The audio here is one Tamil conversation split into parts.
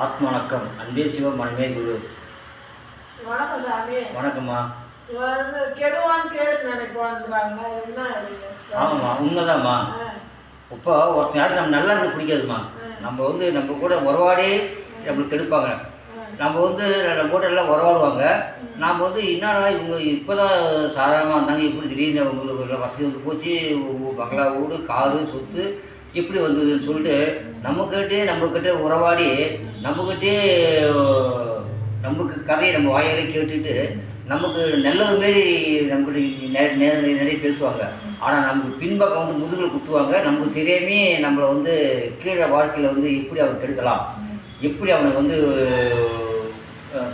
ஆத்ம வணக்கம். அன்பே சிவம் மனமே குரு. வணக்கம் சாமி. வணக்கம்மா. கெடுவான்னு கேடு நினைப்பான்றாங்க. என்ன இது? ஆமாம்மா, உண்மைதாம்மா. இப்போ ஒருத்தர் யாரும் நம்ம நல்லா இருந்து பிடிக்காதுமா. நம்ம நம்ம கூட உறவாடி நம்மளுக்கு கெடுப்பாங்க. நம்ம நம்ம கூட எல்லாம் உறவாடுவாங்க. நாம் என்னடா இவங்க இப்போ தான் சாதாரணமாக இருந்தாங்க, எப்படி திடீர்னு உங்களுக்கு வசதி போச்சு, பங்களா வீடு காரு சொத்து எப்படி வந்ததுன்னு சொல்லிட்டு நம்மக்கிட்டே உறவாடி நம்மக்கிட்டே நமக்கு கதையை நம்ம வாயாலே கேட்டுட்டு நமக்கு நல்லது மாரி நம்மக்கிட்ட நிறைய பேசுவாங்க. ஆனால் நமக்கு பின்பக்கம் முதுகில் குத்துவாங்க. நமக்கு தெரியாமே நம்மளை கீழே வாழ்க்கையில் எப்படி அவனை கெடுக்கலாம், எப்படி அவனை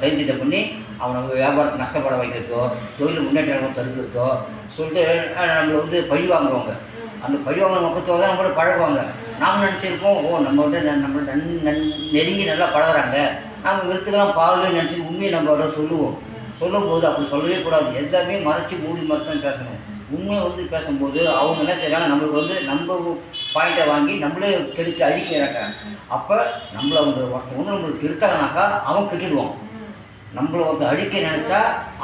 சைத்திட்டம் பண்ணி அவனை வியாபாரத்தை நஷ்டப்பட வைக்கிறதோ, தொழில் முன்னேற்றம் தடுக்கிறதோ சொல்லிட்டு நம்மளை பழி வாங்குவாங்க. அந்த பழிவாங்க நோக்கத்தோடு தான் நம்மளோட பழகுவாங்க. நாம் நினச்சிருப்போம், நம்மளோட நெருங்கி நல்லா பழகிறாங்க, நாம் விருத்துக்கெல்லாம் பால் நினச்சி உண்மையை நம்ம அவரை சொல்லும்போது அப்படி சொல்லவே கூடாது. எல்லாமே மறைச்சி மறைச்சு தான் பேசணும். உண்மையை பேசும்போது அவங்க என்ன செய்கிறாங்க, நம்மளுக்கு நம்ம பாயிண்ட்டை வாங்கி நம்மளே கெடுத்து அழிக்கிறாங்க. அப்போ நம்மளை ஒருத்தர் நம்மளுக்கு கெடுத்தாங்கனாக்கா அவன் கெட்டுடுவான். நம்மளை ஒருத்தர் அழிக்க நினச்சா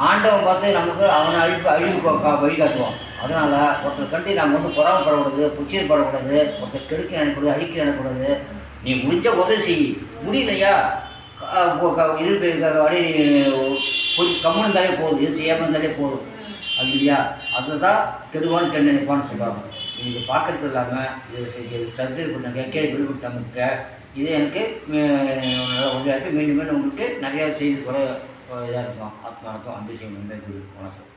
ஆண்டவன் பார்த்து நமக்கு அவனை அழிவு வழிகாட்டுவான். அதனால் ஒருத்தர் கண்டு நம்ம பொறாமப்படக்கூடாது, புச்சியப்படக்கூடாது, ஒருத்தர் கெடுக்க நினைக்கூடாது, அழிக்க நினைக்கூடாது. நீ முடிஞ்ச உதவி செய், முடியலையா இது அப்படி போய் கம்முன்னு இருந்தாலே போதும், இது செய்யாமல் இருந்தாலே போதும். அது இல்லையா, அதில் தான் கெடுவான்னு கெடு நினைப்பான்னு சொல்லுவாங்க. நீங்கள் பார்க்குறது இல்லாமல் இது சர்ஜரி பண்ணாங்க, கேள்வி பிடிபட்டாங்க. இது எனக்கு உதவியாக இருக்குது. மீண்டும் மீண்டும் உங்களுக்கு நிறையா செய்தி கூட இதாக இருக்கும். ஆத்மா வணக்கம். அன்பு செய்யும். வணக்கம்.